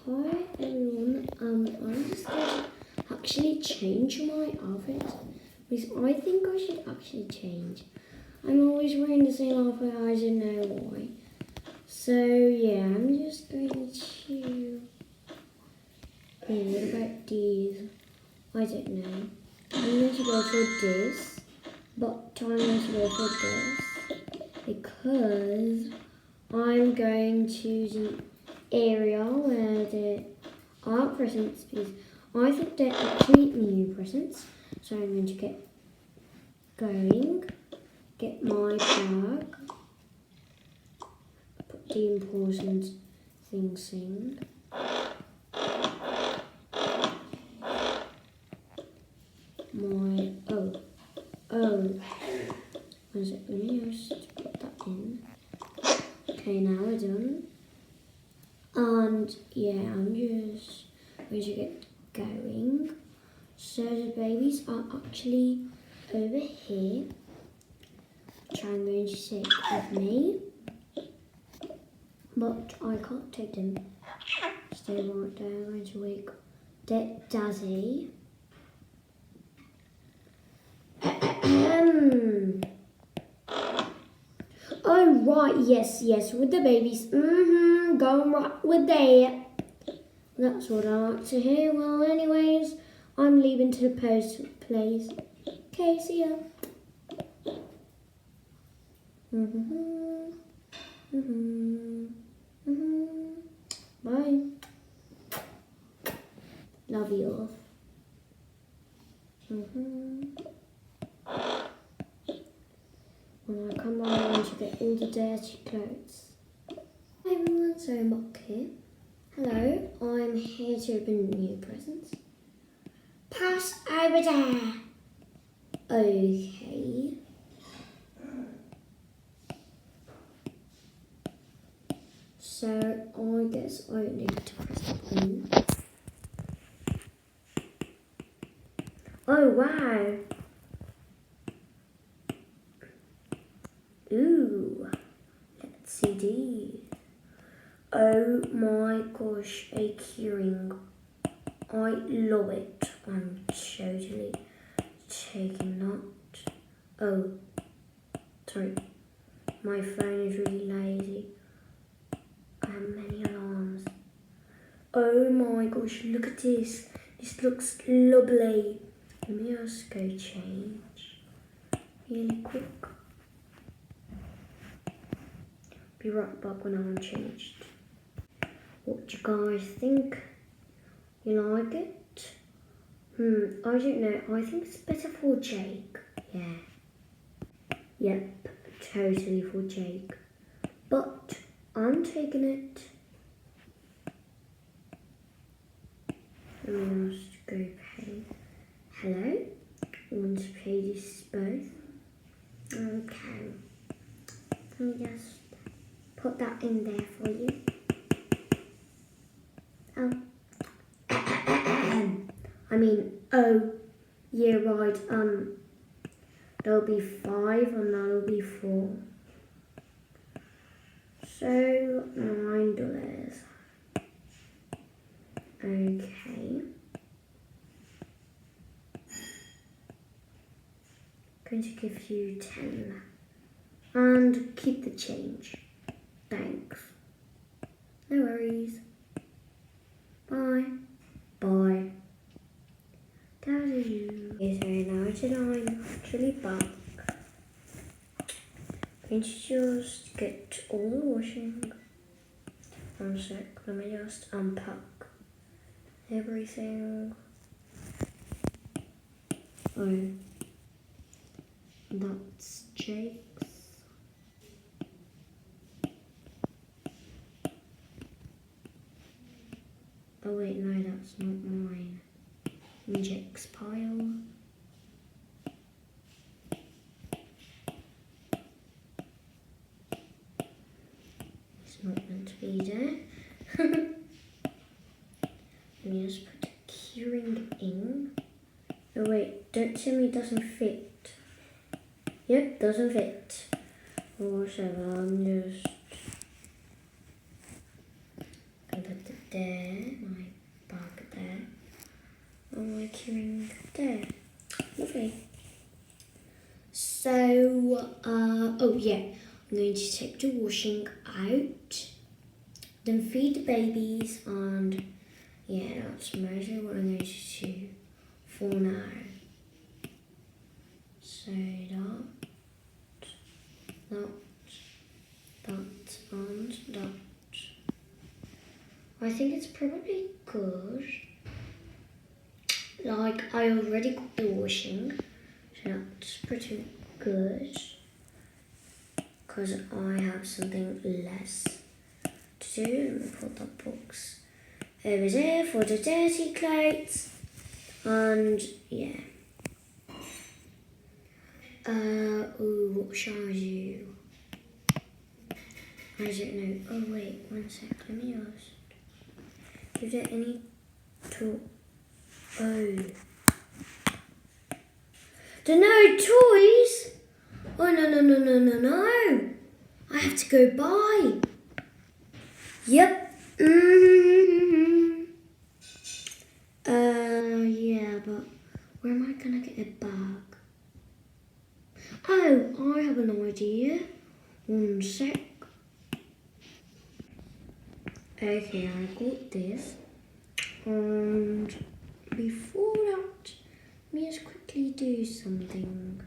Hi everyone, I'm just going to actually change my outfit because I think I should actually change. I'm always wearing the same outfit, I don't know why. So yeah, I'm just going to... what about these? I don't know. I'm going to go for this, but I'm going to go for this because I'm going to the area where there are presents because I think they're actually new presents. So I'm going to get my bag, put the important things in. One second, let me just put that in. Okay, now we're done. And yeah, I'm just going to get going. So the babies are actually over here, which I'm going to take with me. But I can't take them. Stay right there, I'm going to wake Daddy. Oh right, yes, with the babies. Going right with that. That's what I like to hear. Well, anyways, I'm leaving to the post place. Okay, see ya. Bye. Love you all. When I come on, I'm going to get all the dirty clothes. Hi everyone, so I'm back here. Hello, I'm here to open new presents. Pass over there. Okay. So I guess I need to press the button. Oh wow. Ooh. Let's see these. Oh my gosh, a keyring. I love it. I'm totally taking that. Oh, sorry. My phone is really lazy. I have many alarms. Oh my gosh, look at this. This looks lovely. Let me just go change really quick. Be right back when I'm changed. What do you guys think? You like it? I don't know. I think it's better for Jake. Yeah. Yep, totally for Jake. But I'm taking it. Let me just go pay. Hello? I want to pay this both. Okay. Let me just put that in there for you. Oh, yeah, right. There'll be 5 and that'll be 4. So $9. Okay. Going to give you 10 and keep the change. Thanks. No worries. Bye. Bye. Daddy. Okay, so now I'm actually back. Going to just get all the washing. One sec, let me just unpack everything. Oh, that's Jake's. Oh wait, no, that's not mine. In Jake's pile. It's not meant to be there. Let me just put the keyring in. Oh wait, don't tell me it doesn't fit. Yep, doesn't fit. Or whatever, I'm just gonna put it there. vacuuming there. Lovely. So, oh yeah, I'm going to take the washing out, then feed the babies, and yeah, that's mostly what I'm going to do for now. So that, and that. I think it's probably good. Like, I already got the washing, so that's pretty good. Because I have something less to do. Let me put that box over there for the dirty clothes. And yeah. Ooh, what shall I do? I don't know. Oh wait, one sec. Let me ask. Is there any toy? Oh. There are no toys? Oh no. I have to go buy. Yep. Yeah, but where am I gonna get a bag? Oh, I have an idea. One sec. Okay, I got this. And before that, let me just quickly do something.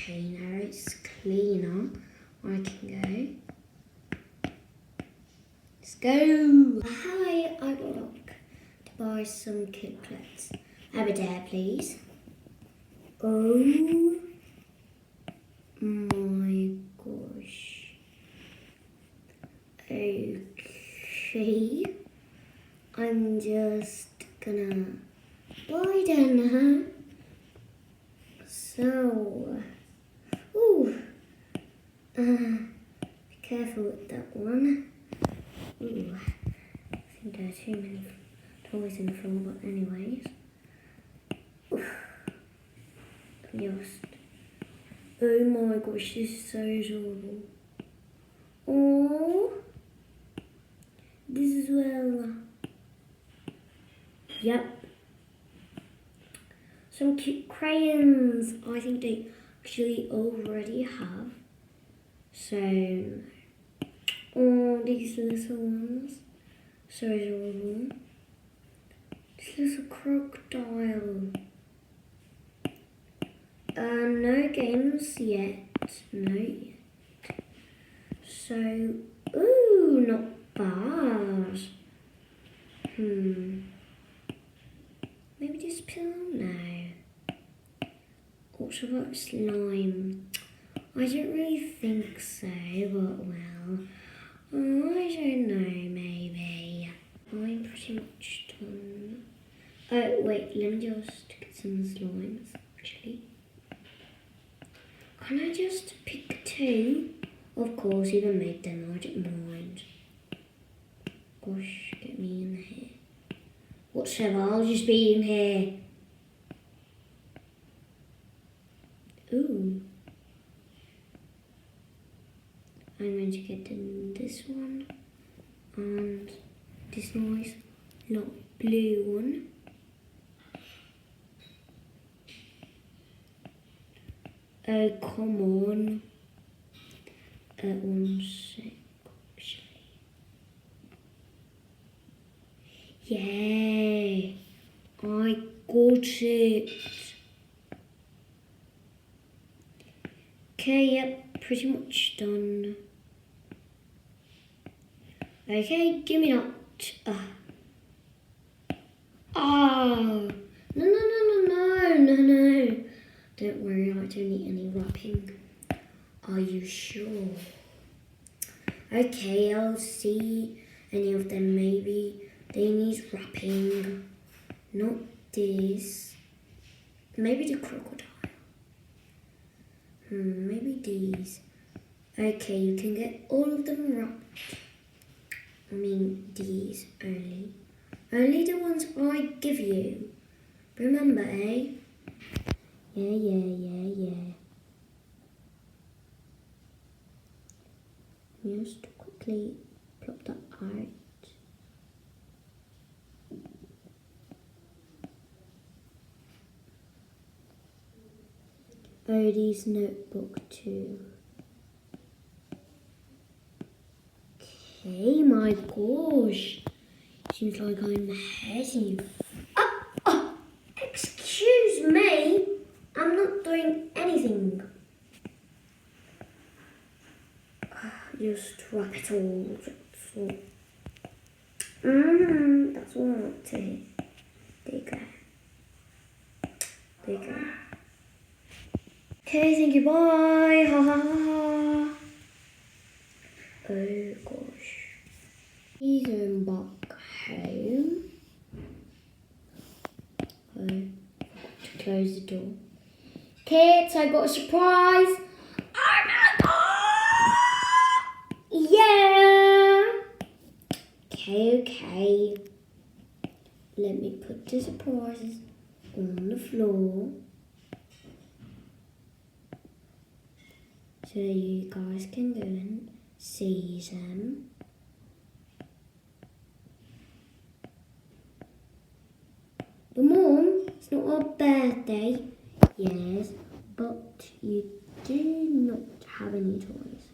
Okay, now it's cleaner. I can go. Let's go. Hi, I would like to buy some chocolates. Over there, please. Oh my gosh. Okay. I'm just gonna buy them, huh? So, be careful with that one. Ooh, I think there are too many toys in the floor, but anyways. Just, oh my gosh, this is so adorable. Oh, this as well. Yep. Some cute crayons. I think they actually already have. So, oh, these little ones. So adorable. This little crocodile. No games yet. No yet. So, ooh, not bad. Maybe this pillow? No. What about slime? I don't really think so, but well, I don't know, maybe. I'm pretty much done. Oh, wait, let me just get some slimes, actually. Can I just pick two? Of course, even made them, I don't mind. Gosh, get me in here. Whatever, I'll just be in here. Ooh. I'm going to get this one and this nice light blue one. Oh, come on. One sec, actually. Yeah, I got it. Okay, yep, pretty much done. Okay, give me that. Oh, no. Don't worry, I don't need any wrapping. Are you sure? Okay, I'll see any of them. Maybe they need wrapping. Not this. Maybe the crocodile. Maybe these. Okay, you can get all of them wrapped. I mean, these only. Only the ones I give you. Remember, eh? Yeah. Let me just quickly plop that out. Odie's notebook too. Okay, my gosh. Seems like I'm ahead of you. Excuse me. I'm not doing anything. Just wrap it all. That's all I want to hear. There you go. Okay, thank you, bye. Ha ha ha. Oh gosh. He's going back home. Oh, to close the door. Kids, I got a surprise. Oh my god! Yeah! Okay. Let me put the surprises on the floor so you guys can go and see them. But Mom, it's not our birthday. Yes, but you do not have any toys.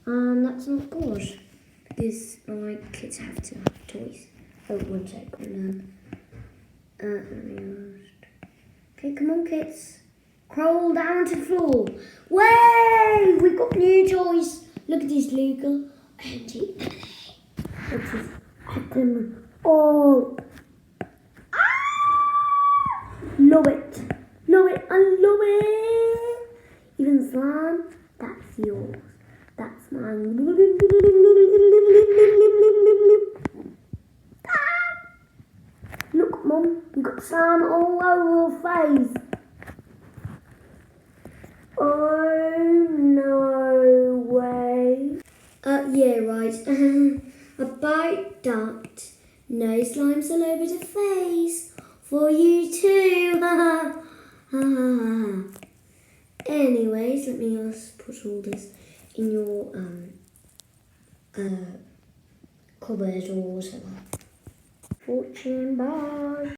That's not good. Because kids have to have toys. Oh, 1 second. Okay, come on, kids. Crawl down to the floor. Way! We got new toys. Look at this, Luca. Let's just put them all. Love it. I love it. Even slime, that's yours. That's mine. Look, Mum, you got slime all over your face. Oh, no way. Yeah, right. About that. No slimes all over the face. For you too. Anyways, let me just put all this in your cupboard or whatever. Fortune, bye.